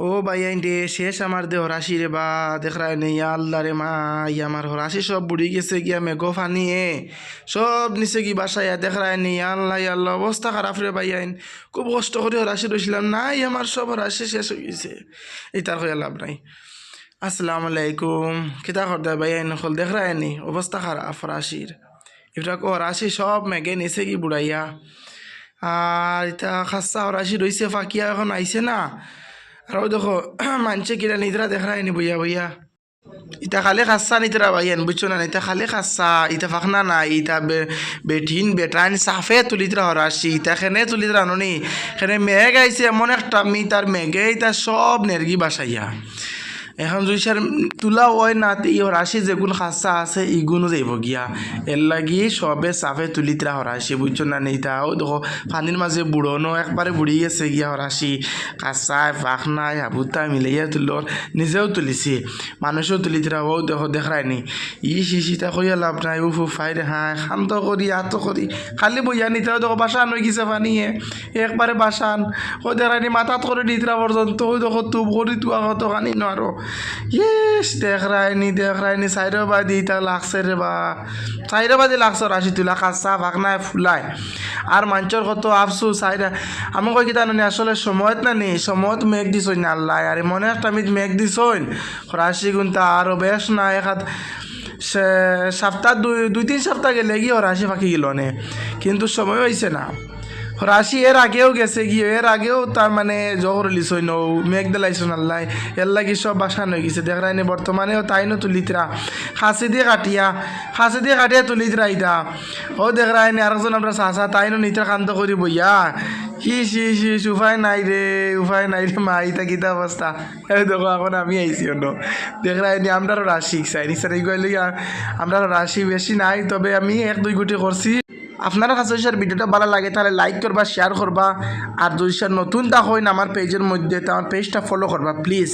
ও ভাই আইন রে শেষ আমার দে হরাশি রে বা দেখরাই নেই আল্লাহ রে মা আমার হরাশি সব বুড়ি গেছে গিয়া মেঘো ফানিয়ে সব নিচে কি বাসায় দেখরাই নেই আল্লাহ আল্লাহ অবস্থা খারাপ রে ভাই আইন খুব কষ্ট করে হরাশি রইছিলাম নাই আমার সব হরাশি শেষ হয়ে গেছে এই তার হয়ে লাভ নাই। আসসালামু আলাইকুম কিতা করতে ভাই আইন হল দেখরাই নি অবস্থা খারাপ হরাশির এটা হরাশি সব মেঘে নিচে কি বুড়াইয়া আর এটা খাসা হরাশি রইছে ফাঁকিয়া এখন আইছে না। আর দেখো মানছে কিনা নিদ্রা দেখা নি বইয়া বইয়া ইটা খালি খাসা নিদ্রা ভাইয়েন বুঝছো না ইটা খালি খাসা ইটা ফাঁকনা না ইটা বেঠিন বেটাইন সাফে তুলিদ্রা হরাসি ইটা খেনে তুলিদ্রা ননি খেনে মেঘ আইছে এমন একটা মি তার মেঘে ইটা সব নেরগি বাসাইয়া এখন যদি স্যার তোলা হয় না ই হরাসি যেগুন খাসা আছে ইগুনো যাইব গিয়া এর লাগি সবে সাফে তুলিতরা হরাসি বুঝছো না নেই তাও দেখো পানির মাঝে বুড়োনো একবারে বুড়ি গেছে গিয়া হরাসি কাঁচায় ফাঁকনায় হাবুতা মিলাইয়া তুলোর নিজেও তুলিছি মানুষও তুলিতরা ও দেখো দেখায় নি ই শিশিটা করিয়া লাভ নাই উফ ফাইরে হায় শান্ত করি আত করি খালি বইয়া নিতে দেখো বাসান হয়ে গেছে পানিয়ে একবারে বাসান ও দেখায়নি মাথাত করে নিতরা পর্যন্ত ও দেখো তুপ করি তুয়া কত খানি ন আরো ইস দেখ রায়নি সাইডো বাদি তা লাগছে রে বা সাইডো বাদি লাগছে রাশি তুলা কাঁচা ভাগনায় ফুলায় আর মানুষের কত আফসু সাইডা আমি কই কিতা নি আসলে সময়ত না নেই সময়ত মেঘ দিছই না আল্লাহ আরে মনে একটা আমি মেঘ দিছই রাশি গুনতা আরও বেশ না এক হাত সপ্তাহ দুই তিন সপ্তাহ গেলে গিয়ে রাশি ফাঁকি গেল নে কিন্তু সময় হয়েছে না রাশি এর আগেও গেছে গিয়ে এর আগেও তার মানে জহর লিছই নৌ মেঘ দিলাইছ নাল্লাই এর লাগি সব বাসান হয়ে গেছে দেখ রাইনি বর্তমানেও তাইনও তুলিতরা খাসি দিয়ে কাটিয়া তুলিতরা ইটা ও দেখ রাইনি আরেকজন আমরা চাষা তাইনও নিতরা কান্ত করি বইয়া হিস উপায় নাই রে মা ইটা কিতা অবস্থা এই দেখো এখন আমি আইছি অন্য দেখ রাইনি আমরাও রাশি চাইনি স্যার এই গেলে আমরাও রাশি বেশি নাই তবে আমি এক দুই গুটি করছি। আপনারা কাছে যদি ভিডিওটা ভালো লাগে তাহলে লাইক করবা শেয়ার করবা আর যদি নতুন তা হয় না আমার পেজের মধ্যে তো আমার পেজটা ফলো করবা প্লিজ।